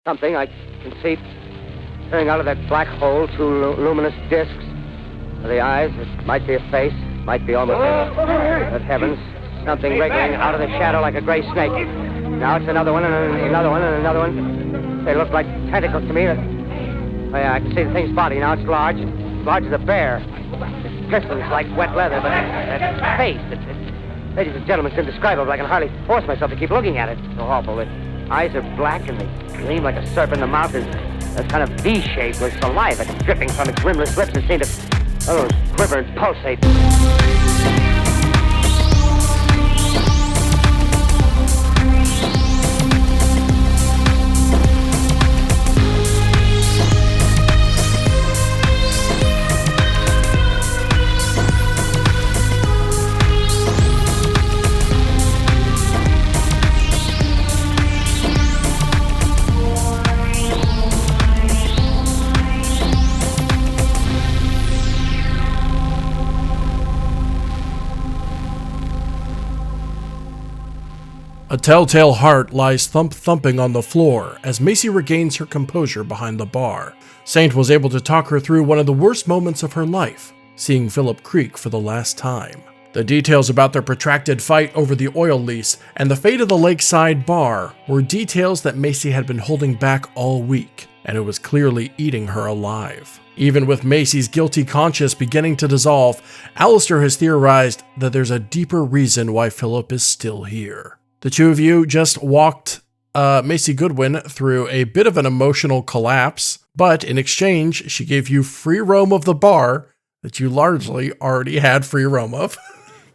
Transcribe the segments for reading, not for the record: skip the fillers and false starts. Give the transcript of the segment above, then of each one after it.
something I can see peering out of that black hole, two luminous discs. The eyes, it might be a face, might be almost but heavens, something wriggling out of the shadow like a gray snake. Now it's another one, and another one, and another one. They look like tentacles to me. Oh, yeah, I can see the thing's body now. It's large as a bear. It glistens like wet leather, but that face, ladies and gentlemen, it's indescribable. I can hardly force myself to keep looking at it. It's so awful. The eyes are black, and they gleam like a serpent. The mouth is a kind of V-shape with saliva dripping from its rimless lips and seem to quiver and pulsate. A telltale heart lies thumping on the floor as Macy regains her composure behind the bar. Saint was able to talk her through one of the worst moments of her life, seeing Phillip Creek for the last time. The details about their protracted fight over the oil lease and the fate of the Lakeside Bar were details that Macy had been holding back all week, and it was clearly eating her alive. Even with Macy's guilty conscience beginning to dissolve, Alister has theorized that there's a deeper reason why Phillip is still here. The two of you just walked Macy Goodwin through a bit of an emotional collapse, but in exchange, she gave you free roam of the bar that you largely already had free roam of.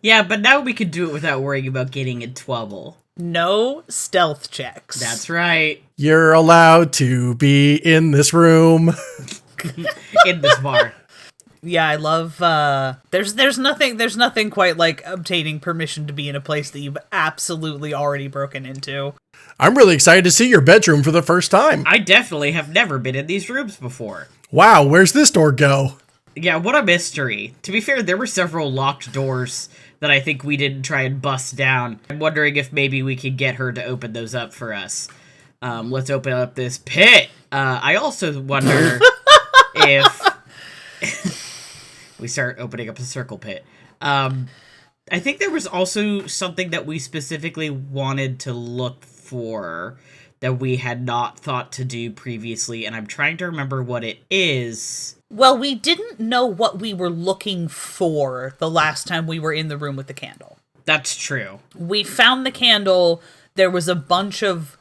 Yeah, but now we can do it without worrying about getting in trouble. No stealth checks. That's right. You're allowed to be in this room. In this bar. Yeah, I love, there's nothing quite like obtaining permission to be in a place that you've absolutely already broken into. I'm really excited to see your bedroom for the first time. I definitely have never been in these rooms before. Wow, where's this door go? Yeah, what a mystery. To be fair, there were several locked doors that I think we didn't try and bust down. I'm wondering if maybe we could get her to open those up for us. Let's open up this pit. I also wonder if... we start opening up a circle pit. I think there was also something that we specifically wanted to look for that we had not thought to do previously, and I'm trying to remember what it is. Well, we didn't know what we were looking for the last time we were in the room with the candle. That's true. We found the candle. There was a bunch of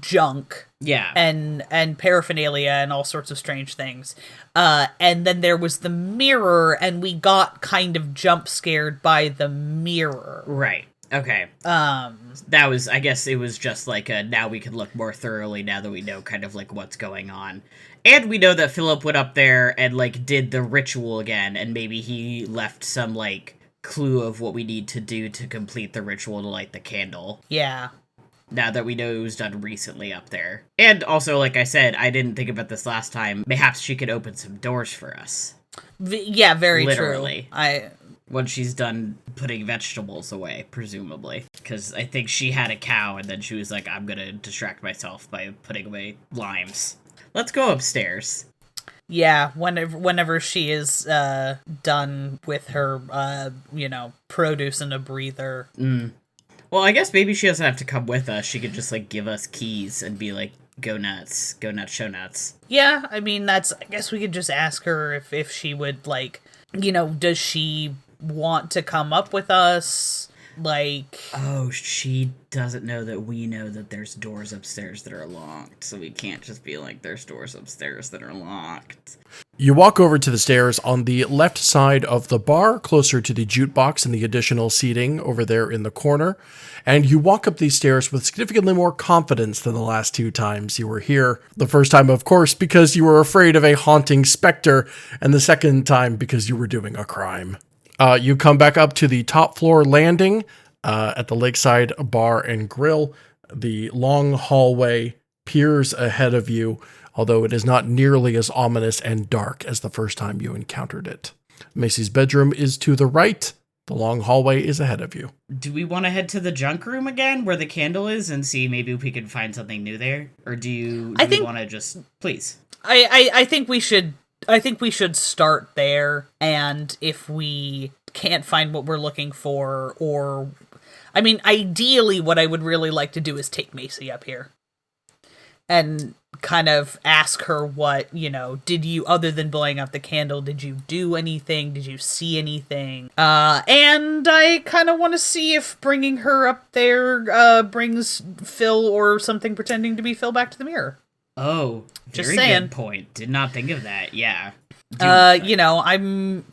junk. Yeah. And paraphernalia and all sorts of strange things. And then there was the mirror, and we got kind of jump scared by the mirror. Right. Okay. That was, I guess it was just like now we can look more thoroughly now that we know kind of like what's going on. And we know that Phillip went up there and like did the ritual again, and maybe he left some like clue of what we need to do to complete the ritual to light the candle. Yeah. Now that we know it was done recently up there. And also, like I said, I didn't think about this last time. Perhaps she could open some doors for us. Yeah, very Literally. true. Once she's done putting vegetables away, presumably. Because I think she had a cow, and then she was like, I'm gonna distract myself by putting away limes. Let's go upstairs. Yeah, whenever she is done with her, produce in a breather. Well, I guess maybe she doesn't have to come with us. She could just, like, give us keys and be like, go nuts, show nuts. Yeah, I mean, I guess we could just ask her if she would, like, does she want to come up with us? Like... Oh, she doesn't know that we know that there's doors upstairs that are locked, so we can't just be like, there's doors upstairs that are locked. You walk over to the stairs on the left side of the bar, closer to the jukebox and the additional seating over there in the corner, and you walk up these stairs with significantly more confidence than the last two times you were here. The first time, of course, because you were afraid of a haunting specter, and the second time because you were doing a crime. You come back up to the top floor landing at the Lakeside Bar and Grill. The long hallway peers ahead of you, although it is not nearly as ominous and dark as the first time you encountered it. Macy's bedroom is to the right, The long hallway is ahead of you. Do we want to head to the junk room again, where the candle is, and see maybe if we can find something new there? Or do you want to just... Please. I think we should... I think we should start there, and if we can't find what we're looking for, or... I mean, ideally, what I would really like to do is take Macy up here. And kind of ask her what, did you, other than blowing out the candle, did you do anything? Did you see anything? And I kind of want to see if bringing her up there brings Phil or something pretending to be Phil back to the mirror. Oh, just saying. Good point. Did not think of that. Yeah. I'm...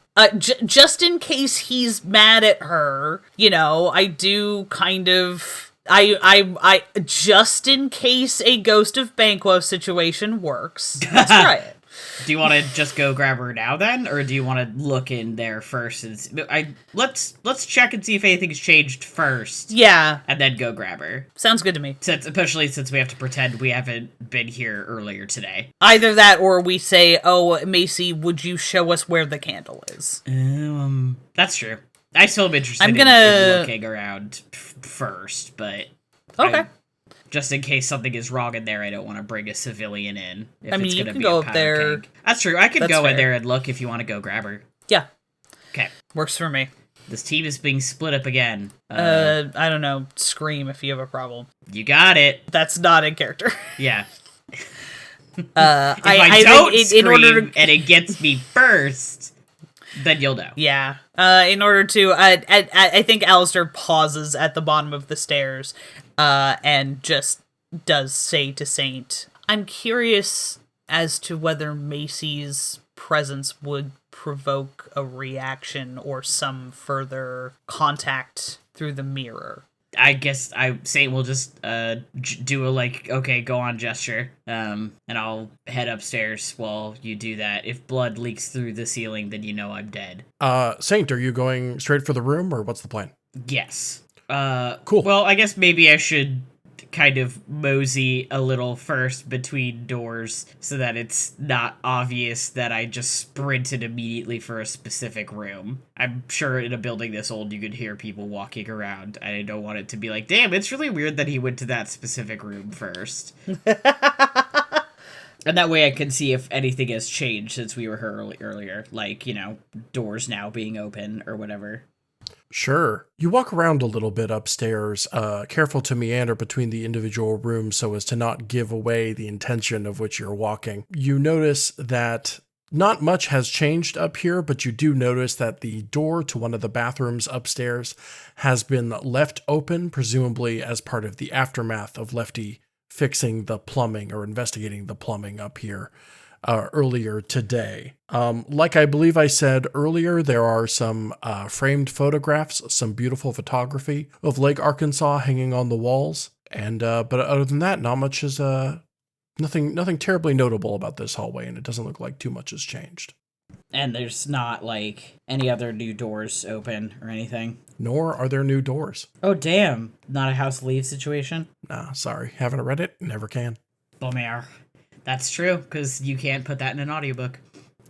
just in case he's mad at her, I do kind of... I just in case a Ghost of Banquo situation works. Let's try it. Do you want to just go grab her now then, or do you want to look in there first? Let's check and see if anything's changed first. Yeah, and then go grab her. Sounds good to me. Especially since we have to pretend we haven't been here earlier today. Either that, or we say, "Oh, Macy, would you show us where the candle is?" That's true. I still am interested in looking around first, but okay. Just in case something is wrong in there, I don't want to bring a civilian in. I mean, you can go up there. Keg. That's true. I can go in there and look if you want to go grab her. Yeah. Okay. Works for me. This team is being split up again. I don't know. Scream if you have a problem. You got it. That's not in character. Yeah. If I don't scream and it gets me first, then you'll know. Yeah. In order to... I think Alistair pauses at the bottom of the stairs and just does say to Saint, I'm curious as to whether Macy's presence would provoke a reaction or some further contact through the mirror. I guess Saint will just do a okay, go on gesture, and I'll head upstairs while you do that. If blood leaks through the ceiling, then I'm dead. Saint, are you going straight for the room, or what's the plan? Yes. Cool. Well, I guess maybe I should kind of mosey a little first between doors so that it's not obvious that I just sprinted immediately for a specific room. I'm sure in a building this old you could hear people walking around, and I don't want it to be like, damn, it's really weird that he went to that specific room first. And that way I can see if anything has changed since we were here earlier, doors now being open or whatever. Sure. You walk around a little bit upstairs, careful to meander between the individual rooms so as to not give away the intention of which you're walking. You notice that not much has changed up here, but you do notice that the door to one of the bathrooms upstairs has been left open, presumably as part of the aftermath of Lefty fixing the plumbing or investigating the plumbing up here earlier today. Like I believe I said earlier, there are some framed photographs, some beautiful photography of Lake Arkansas hanging on the walls. And but other than that, not much is nothing terribly notable about this hallway, and it doesn't look like too much has changed. And there's not any other new doors open or anything. Nor are there new doors. Oh damn! Not a house leave situation. Nah, sorry, haven't read it. Never can. Bummer. That's true, because you can't put that in an audiobook.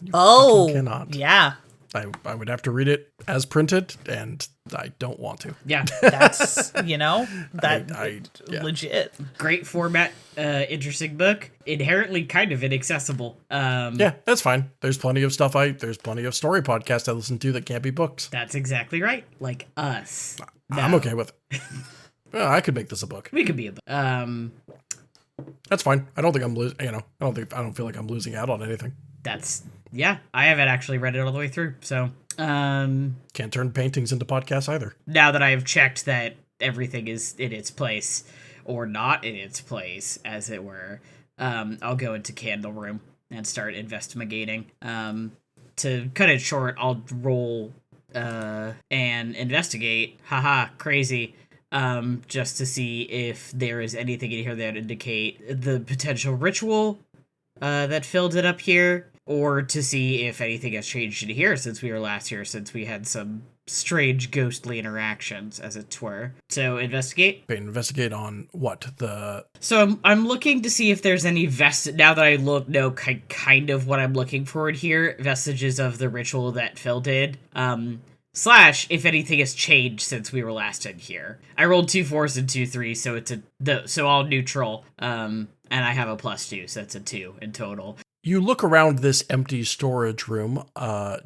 You cannot. Yeah. I would have to read it as printed, and I don't want to. Yeah. That's, legit. Great format, interesting book. Inherently kind of inaccessible. Yeah, that's fine. There's plenty of story podcasts I listen to that can't be books. That's exactly right. Like us. I'm okay with it. Well, I could make this a book. We could be a book. That's fine. I don't think I'm losing. I don't feel like I'm losing out on anything. I haven't actually read it all the way through. So, can't turn paintings into podcasts either. Now that I have checked that everything is in its place, or not in its place, as it were, I'll go into Candle Room and start investigating. To cut it short, I'll roll and investigate. Haha, crazy. Just to see if there is anything in here that would indicate the potential ritual that filled it up here, or to see if anything has changed in here since we were last here, since we had some strange ghostly interactions, as it were. So, investigate. Wait, investigate on what? So, I'm looking to see if there's any now that I know kind of what I'm looking for in here, vestiges of the ritual that Phil did. Slash, if anything has changed since we were last in here. I rolled 2 4s and 2 3s, so all neutral. And I have a +2, so that's a 2 in total. You look around this empty storage room,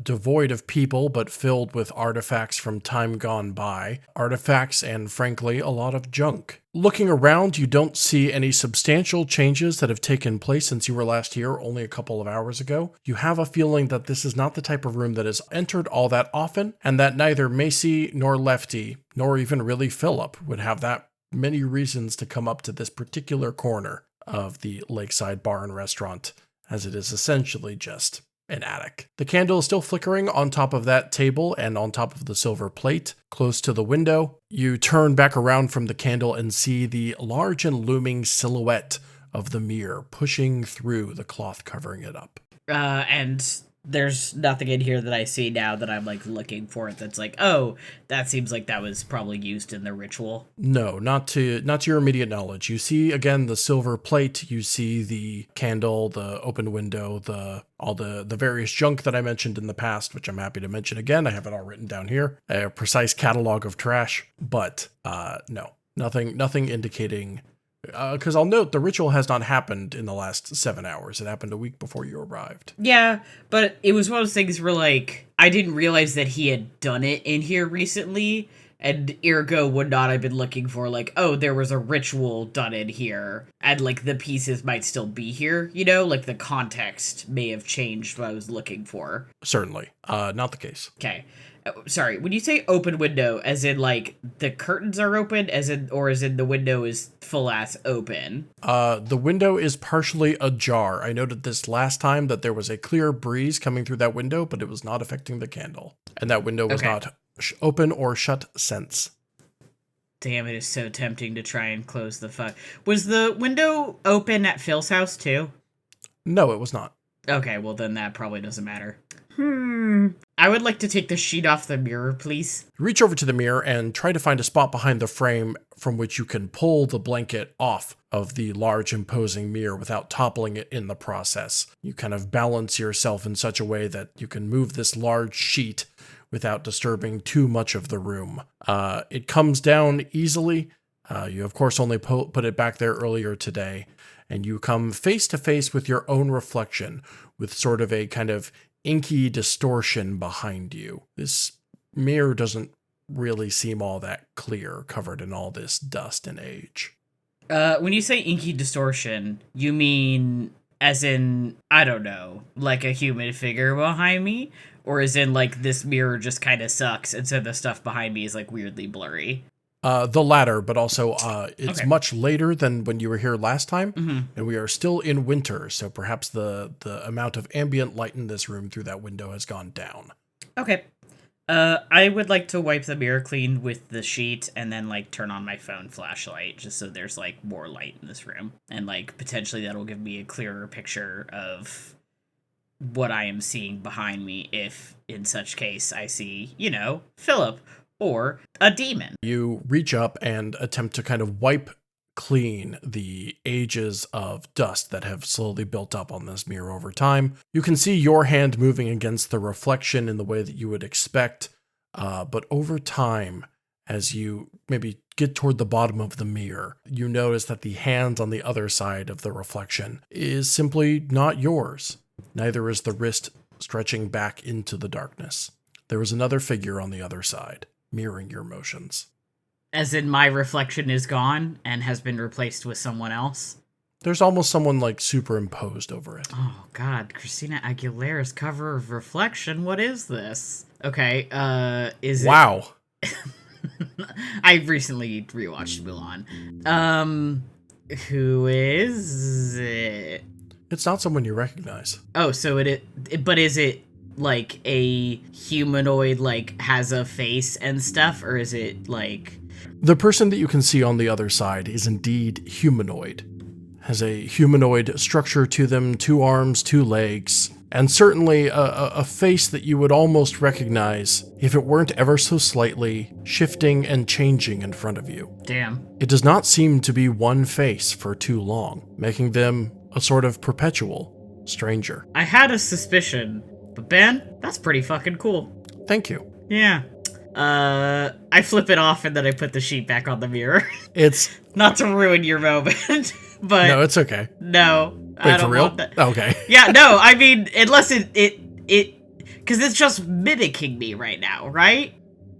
devoid of people, but filled with artifacts from time gone by. Artifacts and, frankly, a lot of junk. Looking around, you don't see any substantial changes that have taken place since you were last here only a couple of hours ago. You have a feeling that this is not the type of room that is entered all that often, and that neither Macy nor Lefty, nor even really Phillip, would have that many reasons to come up to this particular corner of the Lakeside Bar and Restaurant, as it is essentially just an attic. The candle is still flickering on top of that table and on top of the silver plate, close to the window. You turn back around from the candle and see the large and looming silhouette of the mirror pushing through the cloth covering it up. And there's nothing in here that I see now that I'm like looking for it that's like, oh, that seems like that was probably used in the ritual. No, not to your immediate knowledge. You see again the silver plate, you see the candle, the open window, all the various junk that I mentioned in the past, which I'm happy to mention again. I have it all written down here. A precise catalog of trash, but no. Nothing indicating. Because I'll note the ritual has not happened in the last 7 hours. It happened a week before you arrived. Yeah, but it was one of those things where, like, I didn't realize that he had done it in here recently, and ergo would not have been looking for, like, oh, there was a ritual done in here, and, like, the pieces might still be here, you know? Like, the context may have changed what I was looking for. Certainly. Not the case. Okay. Sorry, when you say open window, as in, like, the curtains are open, or as in the window is full-ass open? The window is partially ajar. I noted this last time that there was a clear breeze coming through that window, but it was not affecting the candle. And that window was not open or shut since. Damn, it is so tempting to try and close the fuck. Was the window open at Phil's house, too? No, it was not. Okay, well then that probably doesn't matter. I would like to take the sheet off the mirror, please. Reach over to the mirror and try to find a spot behind the frame from which you can pull the blanket off of the large imposing mirror without toppling it in the process. You kind of balance yourself in such a way that you can move this large sheet without disturbing too much of the room. It comes down easily. You, of course, only put it back there earlier today, and you come face to face with your own reflection with sort of a kind of inky distortion behind you. This mirror doesn't really seem all that clear, covered in all this dust and age. When you say inky distortion, you mean as in, I don't know, like a human figure behind me? Or as in, like, this mirror just kind of sucks, and so the stuff behind me is, like, weirdly blurry? The latter, but also it's much later than when you were here last time, and we are still in winter, so perhaps the amount of ambient light in this room through that window has gone down. Okay. I would like to wipe the mirror clean with the sheet and then, like, turn on my phone flashlight just so there's, like, more light in this room. And, like, potentially that'll give me a clearer picture of what I am seeing behind me if, in such case, I see, you know, Phillip or a demon. You reach up and attempt to kind of wipe clean the ages of dust that have slowly built up on this mirror over time. You can see your hand moving against the reflection in the way that you would expect, but over time, as you maybe get toward the bottom of the mirror, you notice that the hand on the other side of the reflection is simply not yours. Neither is the wrist stretching back into the darkness. There is another figure on the other side, mirroring your motions. As in my reflection is gone and has been replaced with someone else? There's almost someone, like, superimposed over it. Oh, God. Christina Aguilera's cover of Reflection? What is this? Okay, is it... Wow. I recently rewatched Mulan. Who is it? It's not someone you recognize. Oh, so but is it, like, a humanoid, like, has a face and stuff, or is it, like... The person that you can see on the other side is indeed humanoid. Has a humanoid structure to them, 2 arms, 2 legs, and certainly a face that you would almost recognize if it weren't ever so slightly shifting and changing in front of you. Damn. It does not seem to be one face for too long, making them a sort of perpetual stranger. I had a suspicion, but Ben, that's pretty fucking cool. Thank you. Yeah. I flip it off and then I put the sheet back on the mirror. It's not to ruin your moment, but no, it's okay. No, wait, I don't for real? want that. Okay. Yeah, no, I mean, unless it, because it's just mimicking me right now, right?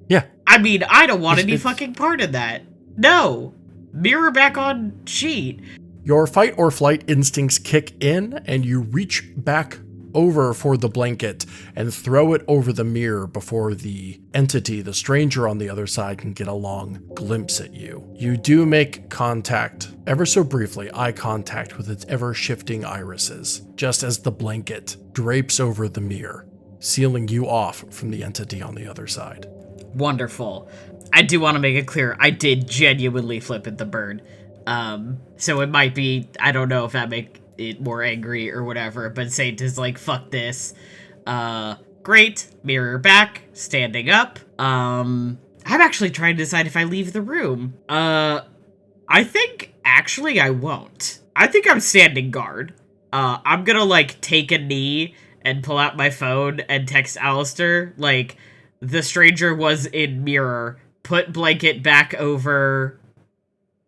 Yeah. I mean, I don't want any fucking part of that. No, mirror back on sheet. Your fight or flight instincts kick in, and you reach back over for the blanket and throw it over the mirror before the entity, the stranger on the other side, can get a long glimpse at you. You do make contact, ever so briefly, eye contact with its ever-shifting irises, just as the blanket drapes over the mirror, sealing you off from the entity on the other side. Wonderful. I do want to make it clear, I did genuinely flip at the bird. So it might be, I don't know if that make it more angry or whatever, but Saint is like, fuck this. Great. Mirror back, standing up. I'm actually trying to decide if I leave the room. I think actually I won't. I think I'm standing guard. I'm gonna like take a knee and pull out my phone and text Alistair, like, the stranger was in mirror, put blanket back over.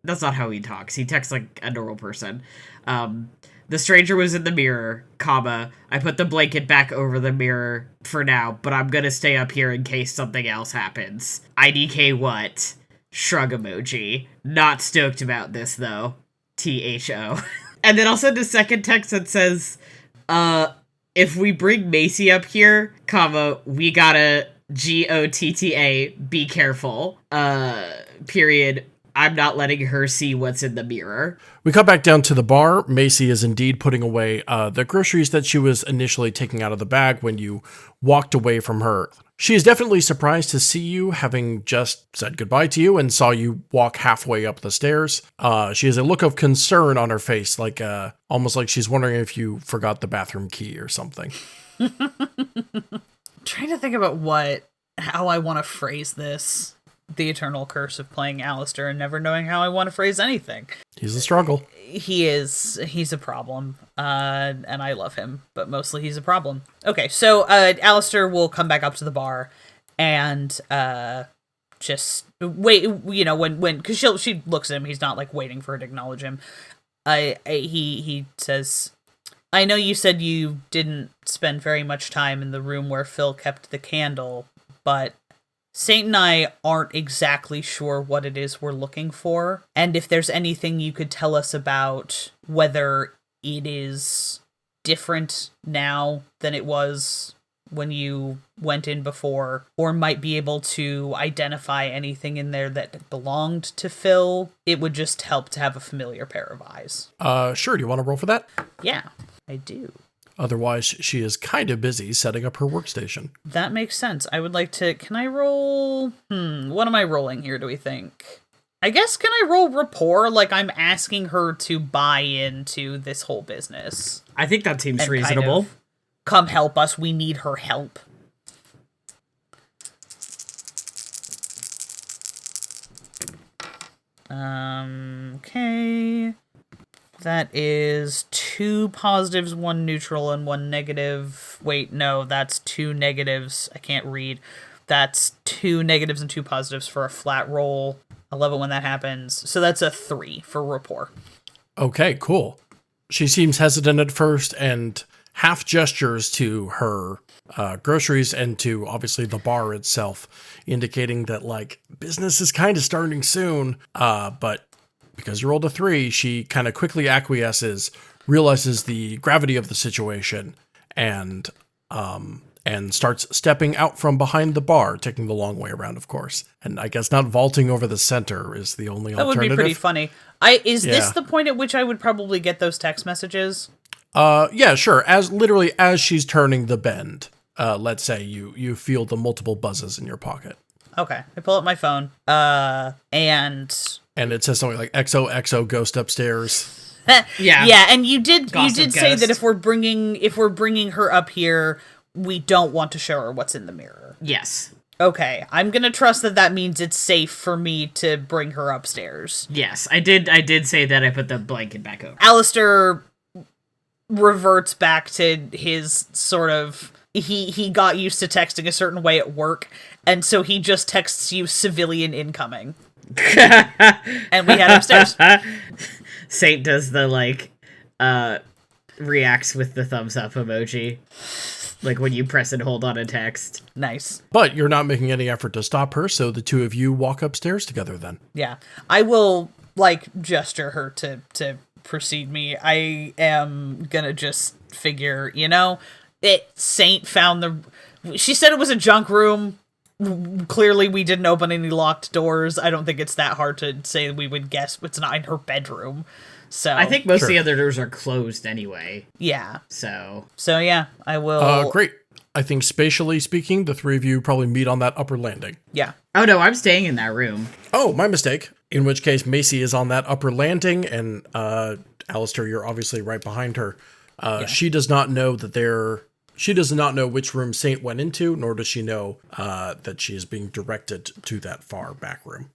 That's not how he talks. He texts like a normal person. The stranger was in the mirror, comma, I put the blanket back over the mirror for now, but I'm gonna stay up here in case something else happens. IDK what? Shrug emoji. Not stoked about this, though. THO. And then I'll send a second text that says, if we bring Macy up here, comma, we gotta GOTTA, be careful, period. I'm not letting her see what's in the mirror. We cut back down to the bar. Macy is indeed putting away the groceries that she was initially taking out of the bag when you walked away from her. She is definitely surprised to see you, having just said goodbye to you and saw you walk halfway up the stairs. She has a look of concern on her face, like almost like she's wondering if you forgot the bathroom key or something. Trying to think about how I want to phrase this. The eternal curse of playing Alistair and never knowing how I want to phrase anything. He's a struggle. He's a problem. And I love him, but mostly he's a problem. Okay, so Alistair will come back up to the bar and just wait, you know, when cuz she looks at him, he's not like waiting for her to acknowledge him. He says, I know you said you didn't spend very much time in the room where Phil kept the candle, but Saint and I aren't exactly sure what it is we're looking for, and if there's anything you could tell us about whether it is different now than it was when you went in before, or might be able to identify anything in there that belonged to Phil, it would just help to have a familiar pair of eyes. Sure. Do you want to roll for that? Yeah, I do. Otherwise, she is kind of busy setting up her workstation. That makes sense. I would like to... Can I roll... What am I rolling here, do we think? I guess, can I roll rapport? Like, I'm asking her to buy into this whole business. I think that seems reasonable. Kind of, come help us. We need her help. Okay... That is 2 positives, 1 neutral, and 1 negative. Wait, no, that's 2 negatives. I can't read. That's 2 negatives and 2 positives for a flat roll. I love it when that happens. So that's a 3 for rapport. Okay, cool. She seems hesitant at first and half gestures to her groceries and to obviously the bar itself, indicating that like business is kind of starting soon, but because you rolled a 3, she kind of quickly acquiesces, realizes the gravity of the situation, and starts stepping out from behind the bar, taking the long way around, of course. And I guess not vaulting over the center is the only alternative. That would be pretty funny. Is this the point at which I would probably get those text messages? Yeah, sure. As she's turning the bend, let's say you feel the multiple buzzes in your pocket. Okay, I pull up my phone, and it says something like XOXO ghost upstairs. Yeah, and you did Gossip say ghost. that if we're bringing her up here, we don't want to show her what's in the mirror. Yes. Okay, I'm gonna trust that means it's safe for me to bring her upstairs. Yes, I did say that I put the blanket back over. Alistair reverts back to his sort of he got used to texting a certain way at work, and so he just texts you civilian incoming. And we head upstairs. Saint does the, like, reacts with the thumbs up emoji. Like when you press and hold on a text. Nice. But you're not making any effort to stop her, so the two of you walk upstairs together then. Yeah. I will, like, gesture her to precede me. I am gonna just figure, Saint found she said it was a junk room. Clearly we didn't open any locked doors. I don't think it's that hard to say we would guess it's not in her bedroom. So I think most of the other doors are closed anyway. Yeah. So yeah, I will. Great. I think spatially speaking, the three of you probably meet on that upper landing. Yeah. Oh no, I'm staying in that room. Oh, my mistake. In which case, Macy is on that upper landing, and Alistair, you're obviously right behind her. She does not know she does not know which room Saint went into, nor does she know that she is being directed to that far back room.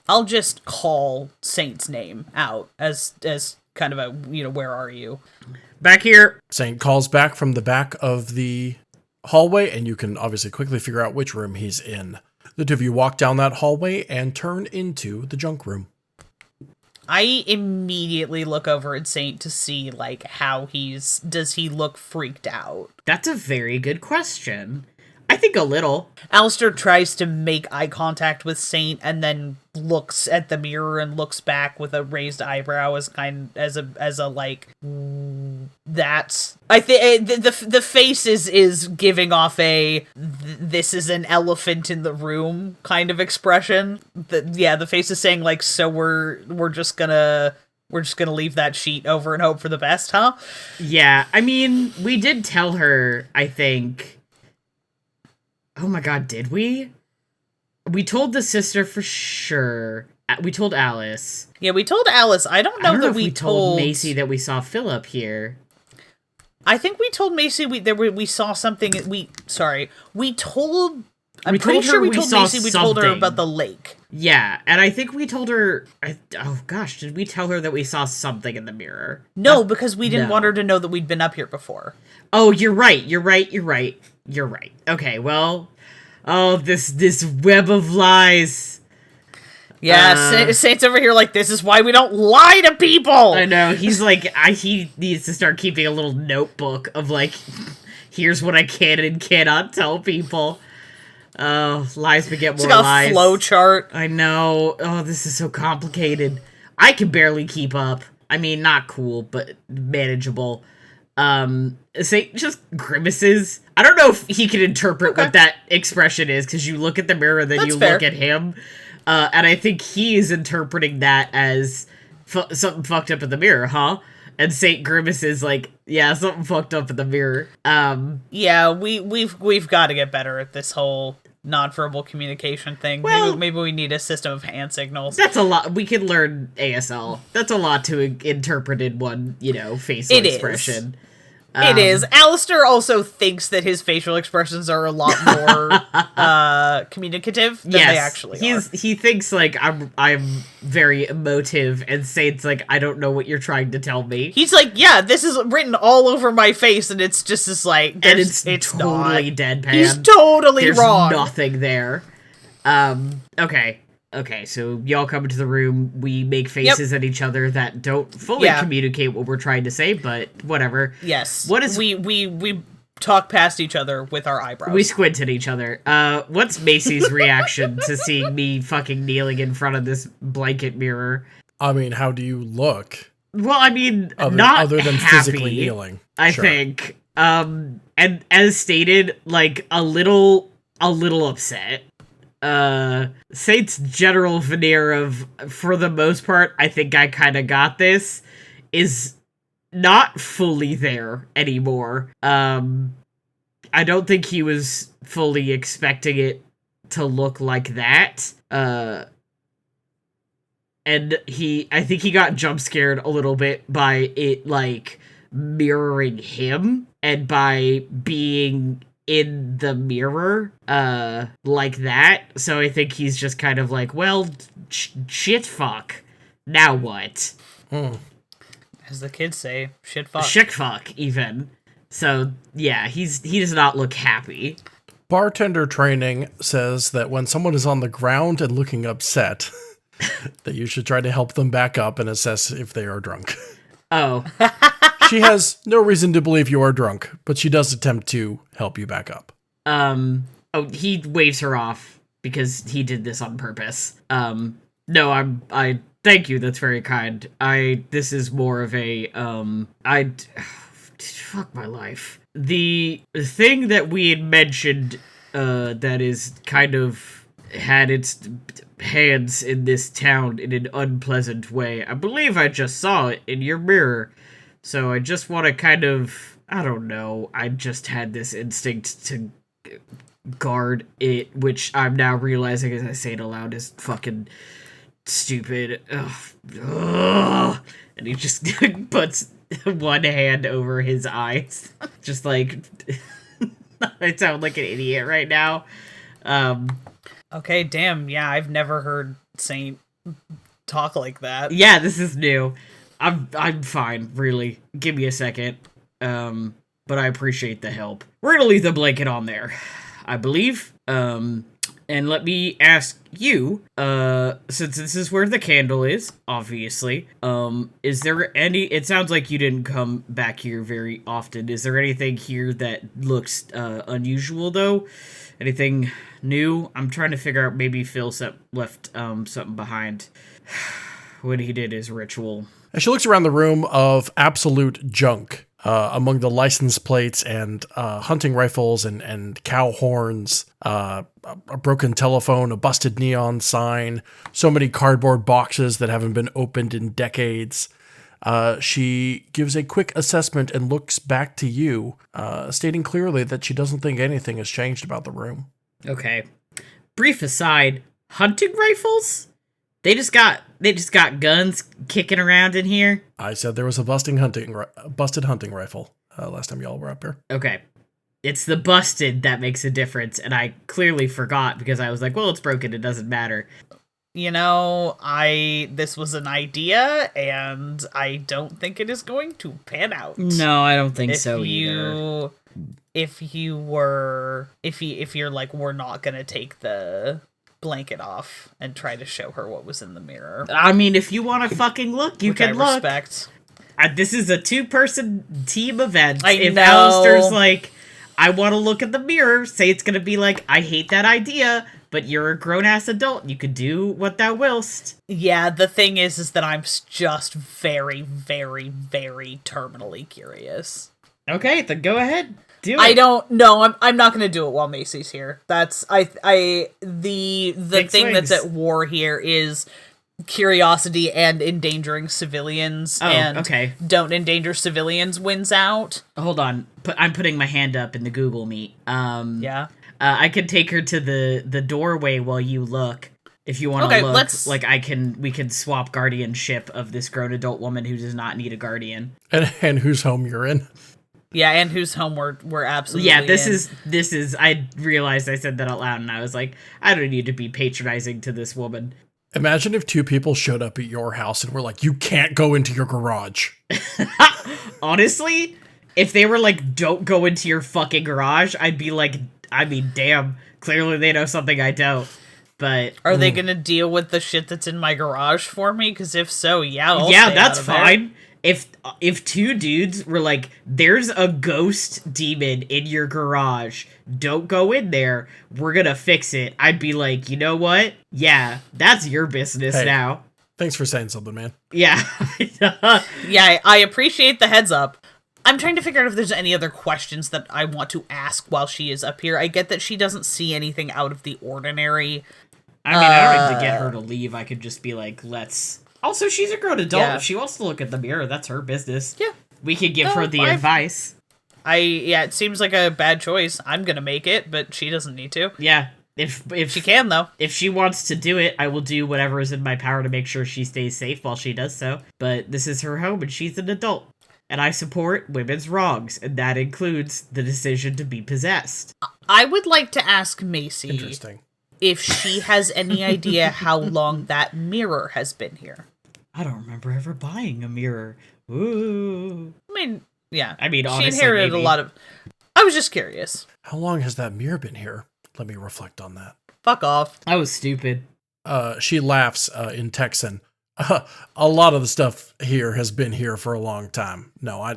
I'll just call Saint's name out as kind of a, where are you? Back here. Saint calls back from the back of the hallway, and you can obviously quickly figure out which room he's in. The two of you walk down that hallway and turn into the junk room. I immediately look over at Saint to see, like, does he look freaked out? That's a very good question. I think a little. Alistair tries to make eye contact with Saint and then looks at the mirror and looks back with a raised eyebrow as a like, that's, I think the face is giving off a this is an elephant in the room kind of expression. The face is saying, like, so we're just gonna leave that sheet over and hope for the best, huh? Yeah, I mean, we did tell her, I think. Oh my god, did we? We told the sister for sure. We told Alice. Yeah, we told Alice. I don't know if we told Macy that we saw Phillip here. I think we told Macy we saw something. We told. I'm pretty sure we told Macy we told her about the lake. Yeah, and I think we told her. Oh gosh, did we tell her that we saw something in the mirror? No, because we didn't want her to know that we'd been up here before. Oh, you're right. Okay, well, this web of lies. Yeah, Saint's over here like, this is why we don't lie to people. I know, he's like, he needs to start keeping a little notebook of, like, here's what I can and cannot tell people. Oh, lies beget more lies. It's got a flow chart. I know. Oh, this is so complicated. I can barely keep up. I mean, not cool, but manageable. Saint just grimaces. I don't know if he can interpret what that expression is, because you look at the mirror, then you look at him. And I think he is interpreting that as something fucked up in the mirror, huh? And Saint grimaces like, yeah, something fucked up in the mirror. Yeah, we've got to get better at this whole nonverbal communication thing. Well, maybe we need a system of hand signals. That's a lot. We can learn ASL. That's a lot to interpret in one, facial expression. It is. Alistair also thinks that his facial expressions are a lot more communicative than they actually are. He thinks, like, I'm very emotive, and Saint's like, I don't know what you're trying to tell me. He's like, yeah, this is written all over my face, and it's just as, like, and it's totally not. Deadpan. He's totally wrong. There's nothing there. Okay, so y'all come into the room, we make faces at each other that don't fully communicate what we're trying to say, but whatever. Yes. What is we talk past each other with our eyebrows. We squint at each other. What's Macy's reaction to seeing me fucking kneeling in front of this blanket mirror? I mean, how do you look? Well, I mean, other than happy, physically kneeling. I think. And as stated, like, a little upset. Saint's general veneer of, for the most part, I think I kind of got this, is not fully there anymore. I don't think he was fully expecting it to look like that. And I think he got jump scared a little bit by it, like, mirroring him, and by being in the mirror, like that. So I think he's just kind of like, well, shit fuck. Now what? As the kids say, shit fuck. Shit fuck, even. So, yeah, he does not look happy. Bartender training says that when someone is on the ground and looking upset, that you should try to help them back up and assess if they are drunk. Oh. She has no reason to believe you are drunk, but she does attempt to help you back up. He waves her off because he did this on purpose. No, I thank you, that's very kind. This is more of a, fuck my life. The thing that we had mentioned, that is kind of had its hands in this town in an unpleasant way, I believe I just saw it in your mirror. So I just want to kind of, I don't know, I just had this instinct to guard it, which I'm now realizing as I say it aloud is fucking stupid. Ugh. And he just puts one hand over his eyes. Just like, I sound like an idiot right now. Okay, damn, yeah, I've never heard Saint talk like that. Yeah, this is new. I'm fine, really. Give me a second. But I appreciate the help. We're gonna leave the blanket on there, I believe. And let me ask you, since this is where the candle is, obviously, is there any, it sounds like you didn't come back here very often. Is there anything here that looks, unusual, though? Anything new? I'm trying to figure out, maybe Phil left, something behind when he did his ritual. As she looks around the room of absolute junk, among the license plates and hunting rifles and cow horns, a broken telephone, a busted neon sign, so many cardboard boxes that haven't been opened in decades. She gives a quick assessment and looks back to you, stating clearly that she doesn't think anything has changed about the room. Okay. Brief aside, hunting rifles? They just got guns kicking around in here. I said there was a busted hunting rifle last time y'all were up here. Okay. It's the busted that makes a difference, and I clearly forgot because I was like, well, it's broken, it doesn't matter. You know, this was an idea, and I don't think it is going to pan out. No, I don't think so either. If you're like, we're not gonna take the blanket off and try to show her what was in the mirror. I mean, if you want to fucking look, you can look. Respect. This is a 2-person team event. If know. Alistair's like, I want to look at the mirror, say it's gonna be like, I hate that idea, but you're a grown-ass adult, you could do what thou willst. Yeah, the thing is that I'm just very, very, very terminally curious. Okay, then go ahead. Do it. I don't know. I'm not going to do it while Macy's here. That's the Big thing swings. that's at war here is curiosity and endangering civilians. Oh, and okay. Don't endanger civilians wins out. Hold on. I'm putting my hand up in the Google Meet. Yeah. I could take her to the doorway while you look. If you want to look, like we can swap guardianship of this grown adult woman who does not need a guardian. And whose home you're in. Yeah, and whose home we're absolutely this in. is I realized I said that out loud and I was like, I don't need to be patronizing to this woman. Imagine if 2 people showed up at your house and were like, you can't go into your garage. Honestly, if they were like, don't go into your fucking garage, I'd be like, I mean, damn, clearly they know something I don't. But are they gonna deal with the shit that's in my garage for me? Because if so, I'll yeah, that's fine. If 2 dudes were like, there's a ghost demon in your garage, don't go in there, we're gonna fix it, I'd be like, you know what? Yeah, that's your business now. Thanks for saying something, man. Yeah. Yeah, I appreciate the heads up. I'm trying to figure out if there's any other questions that I want to ask while she is up here. I get that she doesn't see anything out of the ordinary. I mean, I don't need to get her to leave, I could just be like, let's... Also, she's a grown adult. Yeah. If she wants to look at the mirror, that's her business. Yeah. We could give her the advice. It seems like a bad choice. I'm gonna make it, but she doesn't need to. Yeah. If she can, though. If she wants to do it, I will do whatever is in my power to make sure she stays safe while she does so. But this is her home, and she's an adult. And I support women's wrongs, and that includes the decision to be possessed. I would like to ask Macy Interesting. if she has any idea how long that mirror has been here. I don't remember ever buying a mirror. Ooh. I mean, Yeah. I mean, she honestly, inherited maybe. a lot of... I was just curious. How long has that mirror been here? Let me reflect on that. Fuck off. I was stupid. She laughs in Texan. A lot of the stuff here has been here for a long time. No,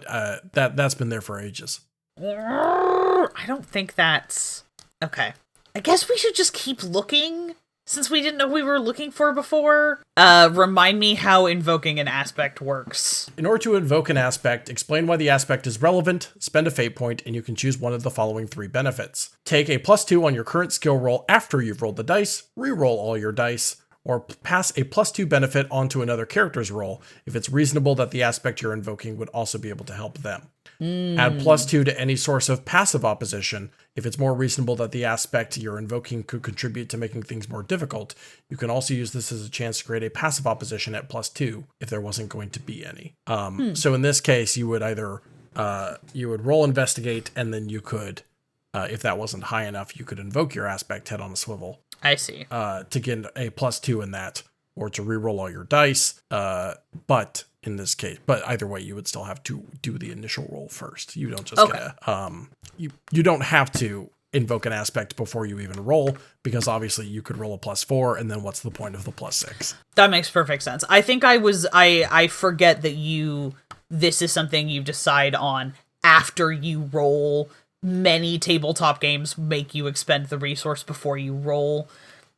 that's been there for ages. I don't think that's... Okay. I guess we should just keep looking, since we didn't know we were looking for before. Remind me how invoking an aspect works. In order to invoke an aspect, explain why the aspect is relevant, spend a fate point, and you can choose one of the following 3 benefits. Take a +2 on your current skill roll after you've rolled the dice, re-roll all your dice, or pass a +2 benefit onto another character's roll if it's reasonable that the aspect you're invoking would also be able to help them. Add +2 to any source of passive opposition. If it's more reasonable that the aspect you're invoking could contribute to making things more difficult, you can also use this as a chance to create a passive opposition at +2 if there wasn't going to be any. So in this case, you would either you would roll investigate, and then you could, if that wasn't high enough, you could invoke your aspect head on a swivel. I see. To get a +2 in that, or to re-roll all your dice. But in this case, but either way, you would still have to do the initial roll first. You don't just get a, you don't have to invoke an aspect before you even roll, because obviously you could roll a +4, and then what's the point of the +6? That makes perfect sense. I think I forget that this is something you decide on after you roll. Many tabletop games make you expend the resource before you roll.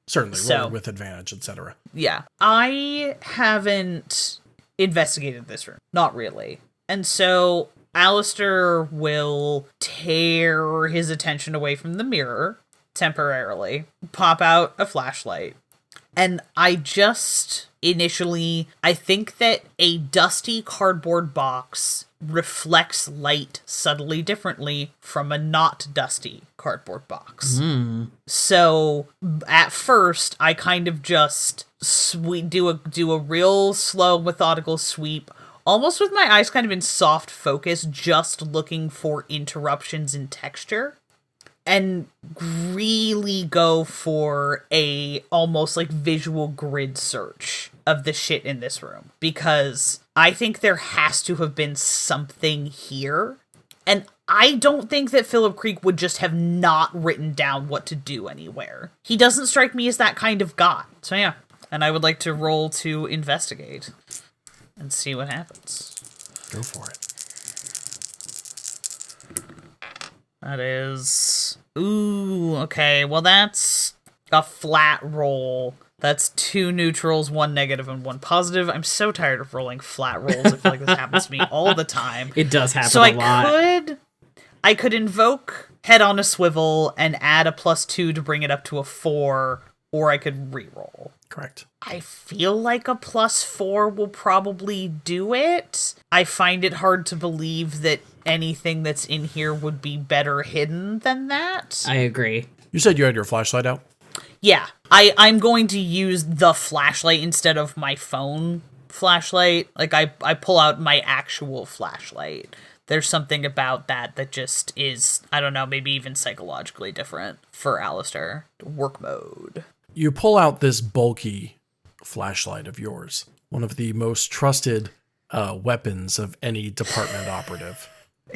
Certainly, rolling with advantage, etc. Yeah. I haven't investigated this room. Not really. And so Alistair will tear his attention away from the mirror temporarily, pop out a flashlight. And I think that a dusty cardboard box reflects light subtly differently from a not dusty cardboard box. So at first, I kind of just do a real slow, methodical sweep, almost with my eyes kind of in soft focus, just looking for interruptions in texture. And really go for a almost like visual grid search of the shit in this room. Because I think there has to have been something here. And I don't think that Phillip Creek would just have not written down what to do anywhere. He doesn't strike me as that kind of guy. So yeah. And I would like to roll to investigate and see what happens. Go for it. That is... Ooh, okay. Well, that's a flat roll. That's 2 neutrals, 1 negative, and 1 positive. I'm so tired of rolling flat rolls. I feel like this happens to me all the time. It does happen so a lot. I could invoke head on a swivel and add a +2 to bring it up to a 4, or I could reroll. Correct. I feel like a +4 will probably do it. I find it hard to believe that anything that's in here would be better hidden than that. I agree. You said you had your flashlight out? Yeah. I'm going to use the flashlight instead of my phone flashlight. Like, I pull out my actual flashlight. There's something about that just is, I don't know, maybe even psychologically different for Alistair. Work mode. You pull out this bulky flashlight of yours, one of the most trusted weapons of any department operative.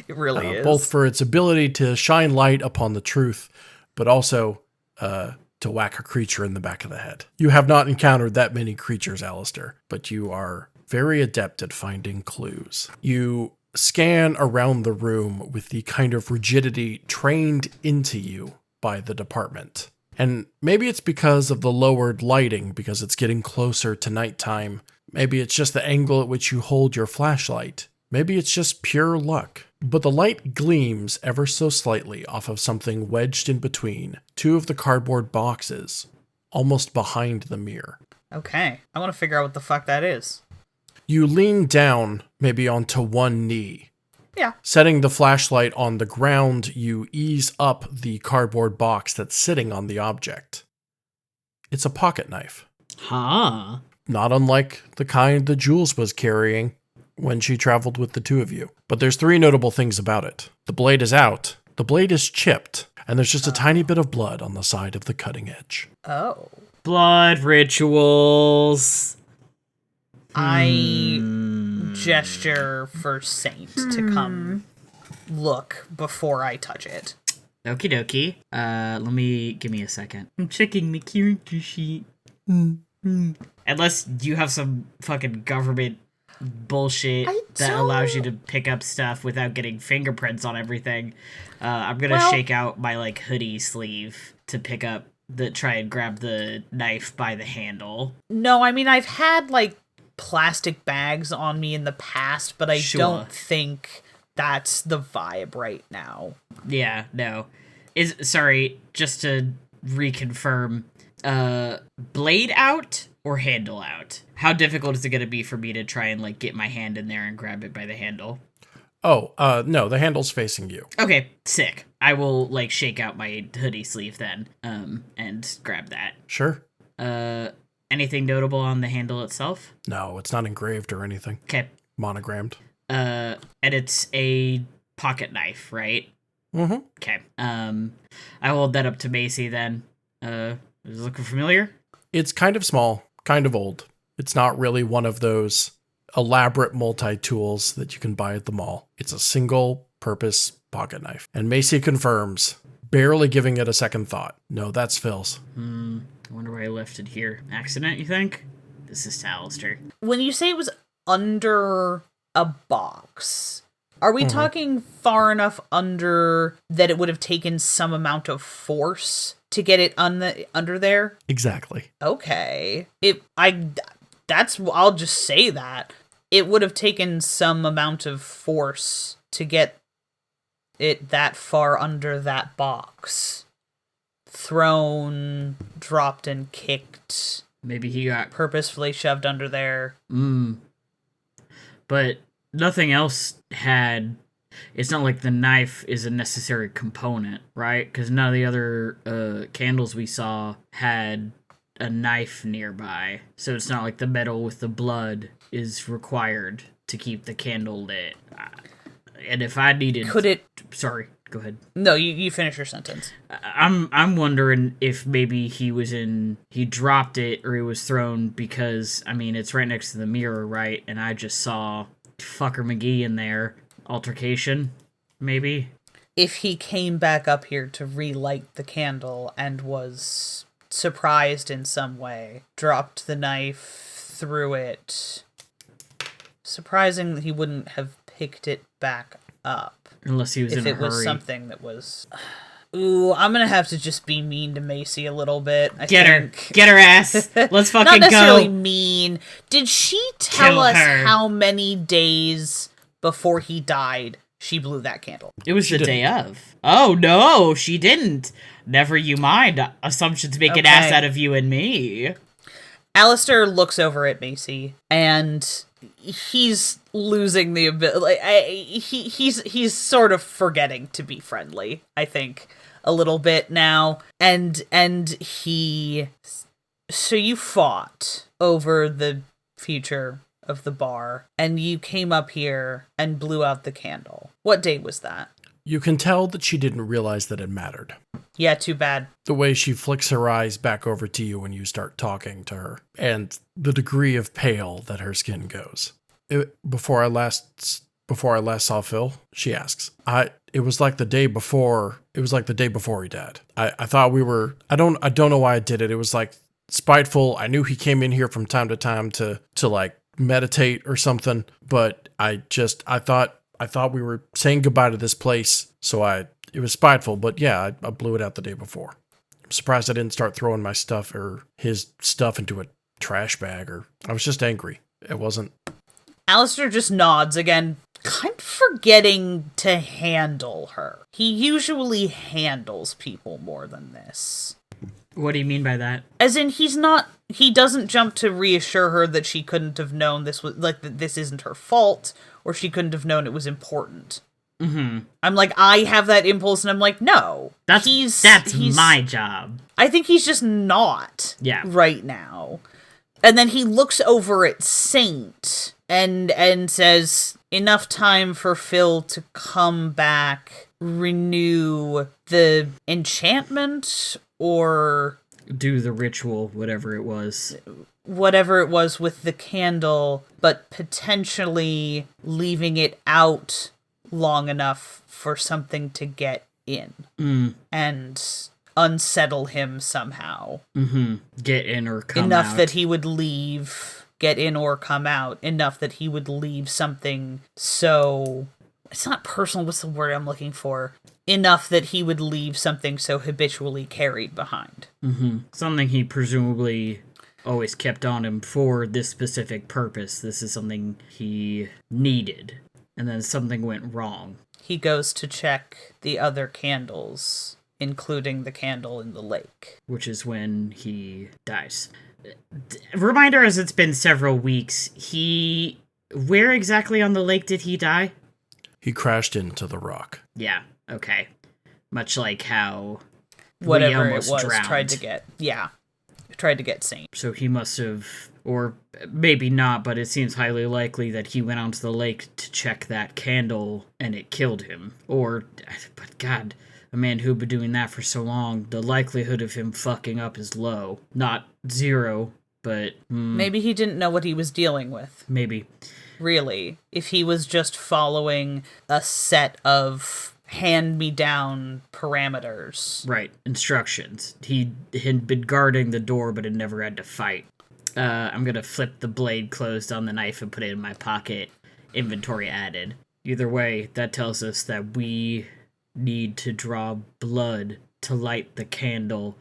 It really is. Both for its ability to shine light upon the truth, but also to whack a creature in the back of the head. You have not encountered that many creatures, Alistair, but you are very adept at finding clues. You scan around the room with the kind of rigidity trained into you by the department. And maybe it's because of the lowered lighting, because it's getting closer to nighttime. Maybe it's just the angle at which you hold your flashlight. Maybe it's just pure luck. But the light gleams ever so slightly off of something wedged in between 2 of the cardboard boxes, almost behind the mirror. Okay, I want to figure out what the fuck that is. You lean down, maybe onto one knee. Yeah. Setting the flashlight on the ground, you ease up the cardboard box that's sitting on the object. It's a pocket knife. Huh. Not unlike the kind that Jules was carrying when she traveled with the 2 of you. But there's 3 notable things about it. The blade is out, the blade is chipped, and there's just a tiny bit of blood on the side of the cutting edge. Oh. Blood rituals. I gesture for Saint to come look before I touch it. Okie dokie. Give me a second. I'm checking the character sheet. Unless you have some fucking government bullshit that allows you to pick up stuff without getting fingerprints on everything. I'm gonna shake out my, like, hoodie sleeve to try and grab the knife by the handle. No, I mean, I've had, like, plastic bags on me in the past, but I don't think that's the vibe right now. Yeah, no. Sorry, just to reconfirm, blade out or handle out? How difficult is it going to be for me to try and, like, get my hand in there and grab it by the handle? Oh, no, the handle's facing you. Okay, sick. I will, like, shake out my hoodie sleeve then, and grab that. Sure. Anything notable on the handle itself? No, it's not engraved or anything. Okay. Monogrammed. And it's a pocket knife, right? Mm-hmm. Okay. I hold that up to Macy then. Is it looking familiar? It's kind of small, kind of old. It's not really one of those elaborate multi-tools that you can buy at the mall. It's a single-purpose pocket knife. And Macy confirms, barely giving it a second thought. No, that's Phil's. I wonder why I left it here. Accident, you think? This is to Alistair. When you say it was under a box, are we talking far enough under that it would have taken some amount of force to get it under there? Exactly. Okay. I'll just say that. It would have taken some amount of force to get it that far under that box. Thrown, dropped, and kicked. Maybe he got purposefully shoved under there. But nothing else had... It's not like the knife is a necessary component, right? Because none of the other candles we saw had a knife nearby. So it's not like the metal with the blood is required to keep the candle lit. And if I needed... Could it... Sorry, go ahead. No, you finish your sentence. I'm wondering if maybe he dropped it or it was thrown because, I mean, it's right next to the mirror, right? And I just saw fucker McGee in there. Altercation, maybe? If he came back up here to relight the candle and was surprised in some way, dropped the knife, threw it, surprising that he wouldn't have picked it back up. Unless he was in a hurry. If it was something that was... Ooh, I'm gonna have to just be mean to Macy a little bit. Get her ass. Let's fucking go. Not necessarily mean. Did she tell us how many days before he died she blew that candle? It was the day of. Oh, no, she didn't. Never you mind. Assumptions make an ass out of you and me. Alistair looks over at Macy, and he's losing the ability. He's sort of forgetting to be friendly, I think, a little bit now. And he... So you fought over the future of the bar, and you came up here and blew out the candle. What day was that? You can tell that she didn't realize that it mattered. Yeah, too bad. The way she flicks her eyes back over to you when you start talking to her, and the degree of pale that her skin goes. Before I last saw Phil, she asks. It was like the day before. It was like the day before he died. I thought we were. I don't know why I did it. It was like spiteful. I knew he came in here from time to time to like meditate or something, but I thought we were saying goodbye to this place, so it was spiteful, but yeah, I blew it out the day before. I'm surprised I didn't start throwing my stuff or his stuff into a trash bag, or I was just angry. It wasn't... Alistair just nods again, kind of forgetting to handle her. He usually handles people more than this. What do you mean by that? As in, he doesn't jump to reassure her that she couldn't have known this was, like, that this isn't her fault, or she couldn't have known it was important. Mm-hmm. I'm like, I have that impulse, and I'm like, no. That's my job. I think he's just not right now. And then he looks over at Saint and says, enough time for Phil to come back, renew the enchantment, or... do the ritual, whatever it was. Whatever it was with the candle, but potentially leaving it out long enough for something to get in and unsettle him somehow. Get in or come enough out. That he would leave, get in or come out, enough that he would leave something so... It's not personal, what's the word I'm looking for? Enough that he would leave something so habitually carried behind. Something he presumably always kept on him for this specific purpose. This is something he needed. And then something went wrong. He goes to check the other candles, including the candle in the lake. Which is when he dies. Reminder, as it's been several weeks, where exactly on the lake did he die? He crashed into the rock. Yeah, okay. Much like how whatever we it almost was, drowned. tried to get Saint. So he must have, or maybe not, but it seems highly likely that he went onto the lake to check that candle and it killed him. But God, a man who'd been doing that for so long, the likelihood of him fucking up is low. Not zero, but... Maybe he didn't know what he was dealing with. Maybe. Really. If he was just following a set of hand-me-down parameters. Right, instructions. He had been guarding the door, but had never had to fight. I'm gonna flip the blade closed on the knife and put it in my pocket. Inventory added. Either way, that tells us that we need to draw blood to light the candle.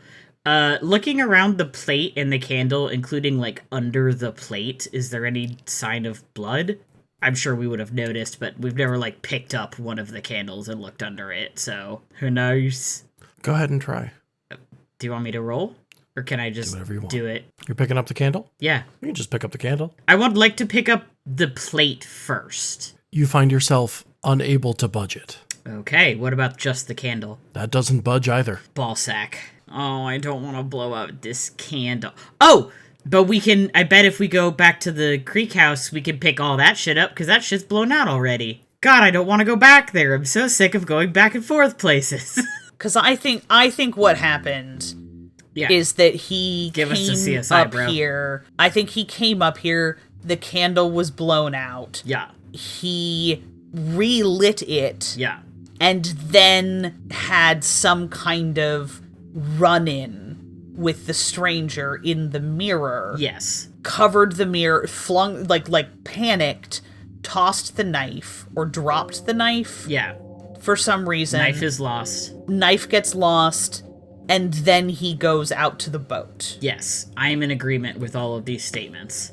Looking around the plate and the candle, including, like, under the plate, is there any sign of blood? I'm sure we would have noticed, but we've never, like, picked up one of the candles and looked under it, so who knows? Go ahead and try. Do you want me to roll? Or can I just do it? You're picking up the candle? Yeah. You can just pick up the candle. I would like to pick up the plate first. You find yourself unable to budge it. Okay, what about just the candle? That doesn't budge either. Ballsack. Oh, I don't want to blow out this candle. Oh! But we can, I bet if we go back to the Creek house, we can pick all that shit up, because that shit's blown out already. God, I don't want to go back there. I'm so sick of going back and forth places. Because I think what happened is that he Give came us the CSI, up bro. here. I think he came up here, the candle was blown out. Yeah. He relit it. Yeah. And then had some kind of run-in with the stranger in the mirror. Yes. Covered the mirror, flung, like panicked, tossed the knife, or dropped the knife. Yeah. For some reason. Knife is lost. Knife gets lost, and then he goes out to the boat. Yes, I am in agreement with all of these statements.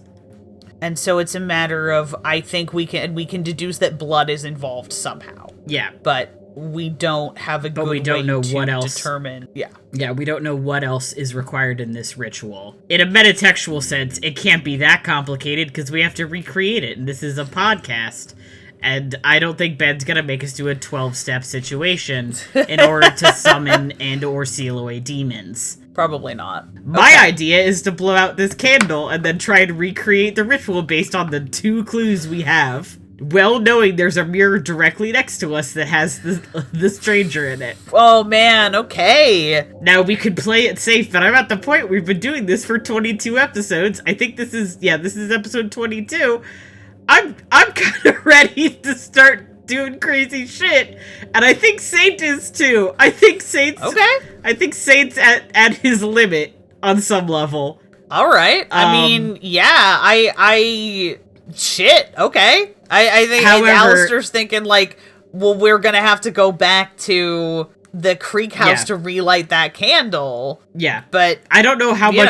And so it's a matter of, I think we can deduce that blood is involved somehow. Yeah. But we don't have a good way to determine. Yeah. Yeah, we don't know what else is required in this ritual. In a metatextual sense, it can't be that complicated because we have to recreate it, and this is a podcast. And I don't think Ben's gonna make us do a 12-step situation in order to summon and or seal away demons. Probably not. My idea is to blow out this candle and then try to recreate the ritual based on the 2 clues we have. Well knowing there's a mirror directly next to us that has the stranger in it. Oh man, okay. Now we could play it safe, but I'm at the point we've been doing this for 22 episodes. I think this is episode 22. I'm kind of ready to start doing crazy shit, and I think Saint is too. I think Saint's at his limit on some level. All right. I mean, yeah. Shit. Okay. I think Alistair's thinking like, well, we're gonna have to go back to the Creek house to relight that candle. Yeah, but I don't know how much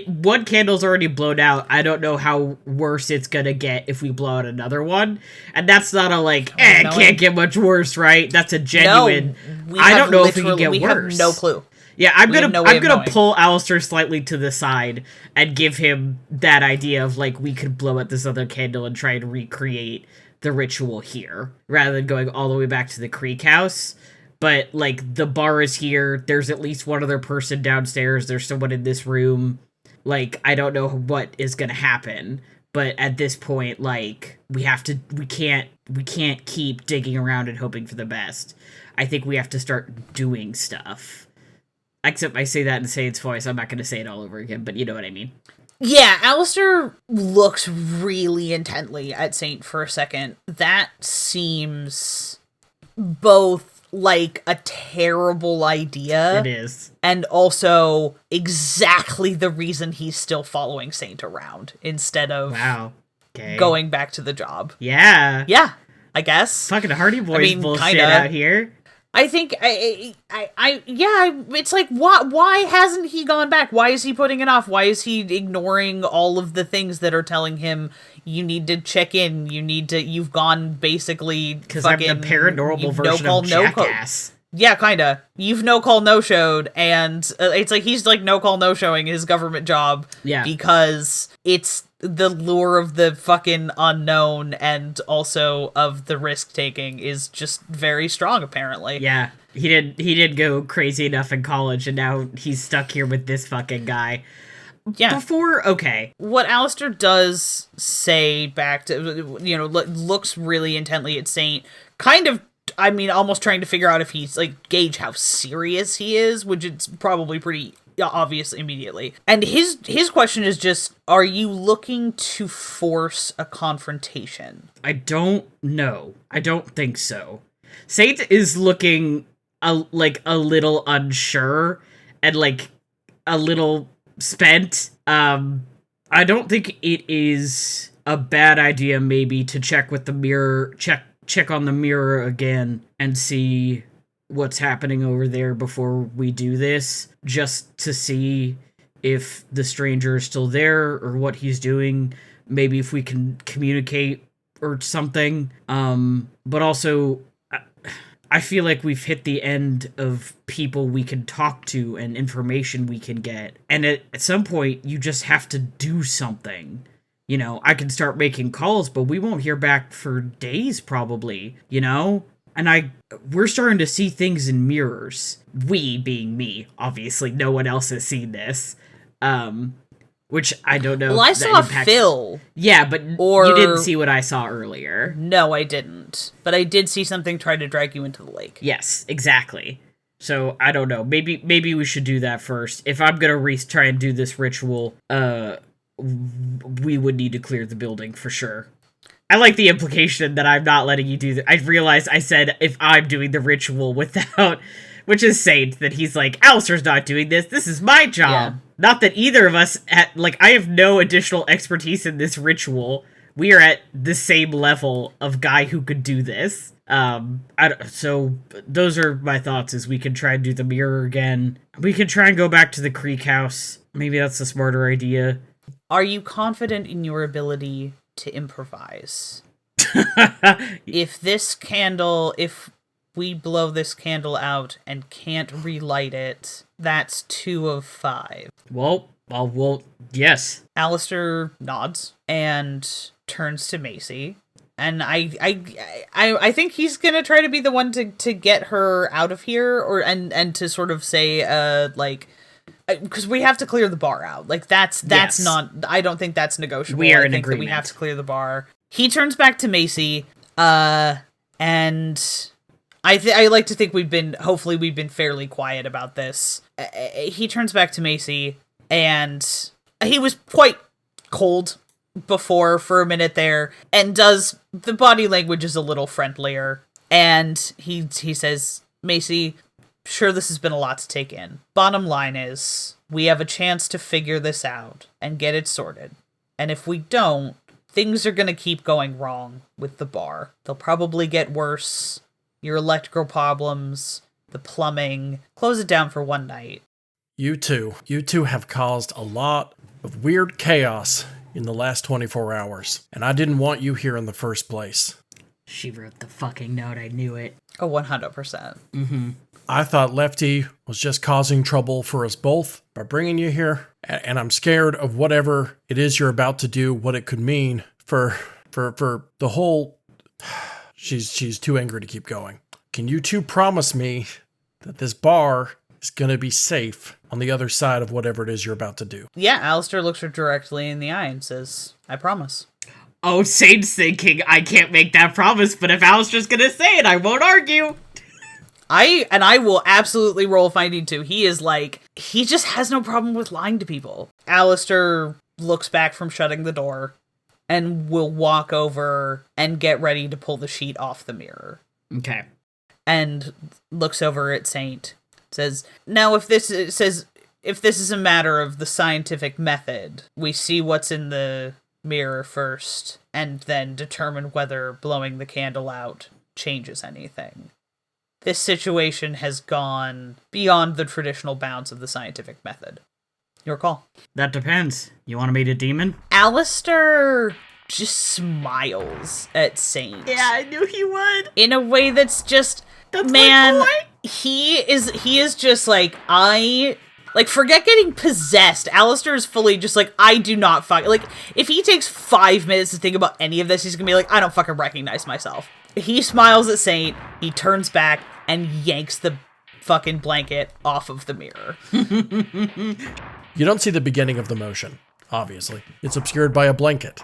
one candle's already blown out. I don't know how worse it's gonna get if we blow out another one, and that's not it can't get much worse, right? That's a genuine. No, I don't know if it can get worse. We have no clue. Yeah, I'm gonna pull Alistair slightly to the side and give him that idea of we could blow out this other candle and try and recreate the ritual here rather than going all the way back to the Creek house. But the bar is here. There's at least one other person downstairs. There's someone in this room. I don't know what is gonna happen. But at this point, we can't keep digging around and hoping for the best. I think we have to start doing stuff. Except I say that in Saint's voice. I'm not going to say it all over again, but you know what I mean. Yeah, Alistair looks really intently at Saint for a second. That seems both like a terrible idea. It is. And also exactly the reason he's still following Saint around instead of going back to the job. Yeah. Yeah, I guess. Fucking Hardy Boys bullshit out here. I think it's like, why hasn't he gone back? Why is he putting it off? Why is he ignoring all of the things that are telling him you need to check in, you've gone basically because I'm the paranormal version of Jackass. Yeah, kinda. You've no call, no showed, and it's like he's like no call, no showing his government job. Yeah. Because it's the lure of the fucking unknown and also of the risk taking is just very strong, apparently. Yeah. He did go crazy enough in college, and now he's stuck here with this fucking guy. Yeah. Okay. What Alistair does say back to, looks really intently at Saint, kind of, almost trying to figure out if he's, like, gauge how serious he is, which is probably pretty obvious immediately. And his question is just, are you looking to force a confrontation? I don't know. I don't think so. Saint is looking, a little unsure and, like, a little spent. I don't think it is a bad idea maybe to check with the mirror, check on the mirror again and see what's happening over there before we do this, just to see if the stranger is still there or what he's doing, maybe if we can communicate or something. But also, I feel like we've hit the end of people we can talk to and information we can get. And at some point, you just have to do something. You know, I can start making calls, but we won't hear back for days, probably, you know? And we're starting to see things in mirrors. We being me, obviously. No one else has seen this. Which I don't know. Well, I saw Phil. Yeah, but you didn't see what I saw earlier. No, I didn't. But I did see something try to drag you into the lake. Yes, exactly. So, I don't know. Maybe we should do that first. If I'm gonna try and do this ritual, we would need to clear the building for sure. I like the implication that I'm not letting you do that. I realized I said if I'm doing the ritual without, which is Saint, that he's like, Alistair's not doing this. This is my job. Yeah. Not that either of us, I have no additional expertise in this ritual. We are at the same level of guy who could do this. So those are my thoughts, is we can try and do the mirror again. We can try and go back to the Creek house. Maybe that's a smarter idea. Are you confident in your ability to improvise? If we blow this candle out and can't relight it, that's 2 of 5. Well, yes. Alistair nods and turns to Macy, and I think he's gonna try to be the one to get her out of here, and to sort of say, because we have to clear the bar out. Like, that's yes. Not, I don't think that's negotiable. We are in agreement. That we have to clear the bar. He turns back to Macy, and I like to think we've been fairly quiet about this. He turns back to Macy, and he was quite cold before for a minute there, and the body language is a little friendlier, and he says, Macy, sure, this has been a lot to take in. Bottom line is, we have a chance to figure this out and get it sorted. And if we don't, things are gonna keep going wrong with the bar. They'll probably get worse. Your electrical problems, the plumbing. Close it down for one night. You two have caused a lot of weird chaos in the last 24 hours. And I didn't want you here in the first place. She wrote the fucking note, I knew it. Oh, 100%. Mm-hmm. I thought Lefty was just causing trouble for us both by bringing you here, and I'm scared of whatever it is you're about to do, what it could mean for the whole... She's too angry to keep going. Can you two promise me that this bar is going to be safe on the other side of whatever it is you're about to do? Yeah, Alistair looks her directly in the eye and says, I promise. Oh, Saint's thinking, I can't make that promise, but if Alistair's going to say it, I won't argue. I will absolutely roll finding too. He is like, he just has no problem with lying to people. Alistair looks back from shutting the door and will walk over and get ready to pull the sheet off the mirror. Okay. And looks over at Saint. Says, now if this is a matter of the scientific method, we see what's in the mirror first, and then determine whether blowing the candle out changes anything. This situation has gone beyond the traditional bounds of the scientific method. Your call. That depends. You want to meet a demon? Alistair just smiles at Saint. Yeah, I knew he would. In a way that's just, That's man, my point. he is just like, forget getting possessed. Alistair is fully just like, I do not if he takes 5 minutes to think about any of this, he's gonna be like, I don't fucking recognize myself. He smiles at Saint, he turns back, and yanks the fucking blanket off of the mirror. You don't see the beginning of the motion, obviously. It's obscured by a blanket.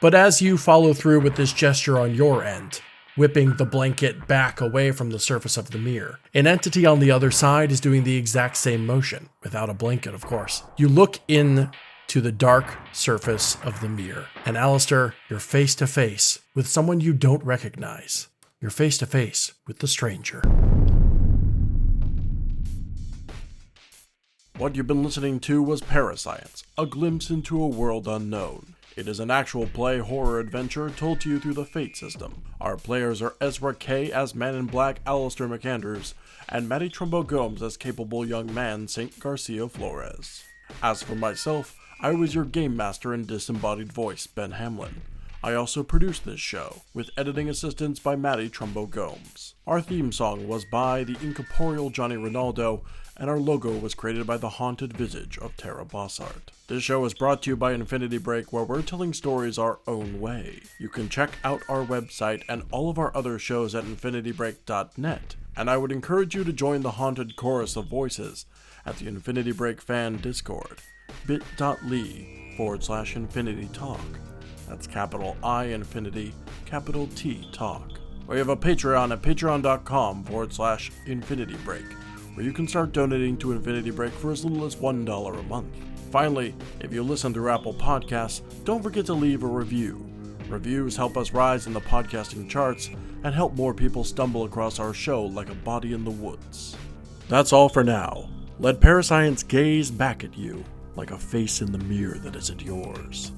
But as you follow through with this gesture on your end, whipping the blanket back away from the surface of the mirror, an entity on the other side is doing the exact same motion, without a blanket, of course. You look in to the dark surface of the mirror, and Alistair, you're face to face with someone you don't recognize. You're face to face with the stranger. What you've been listening to was ParaScience, a glimpse into a world unknown. It is an actual play horror adventure told to you through the Fate system. Our players are Ezra Kaye as Man in Black Alister McAndrews, and Matty Trumbo-Gomes as capable young man St. Garcia Flores. As for myself, I was your game master and disembodied voice, Ben Hamlin. I also produced this show, with editing assistance by Matty Trumbo-Gomes. Our theme song was by the incorporeal Johnny Rinaldo, and our logo was created by the haunted visage of Terra Bosart. This show is brought to you by Infinity Break, where we're telling stories our own way. You can check out our website and all of our other shows at infinitybreak.net, and I would encourage you to join the haunted chorus of voices at the Infinity Break fan Discord, bit.ly/Infinity Talk. That's capital I Infinity, capital T Talk. We have a Patreon at patreon.com/Infinity Break, where you can start donating to Infinity Break for as little as $1 a month. Finally, if you listen through Apple Podcasts, don't forget to leave a review. Reviews help us rise in the podcasting charts and help more people stumble across our show like a body in the woods. That's all for now. Let ParaScience gaze back at you like a face in the mirror that isn't yours.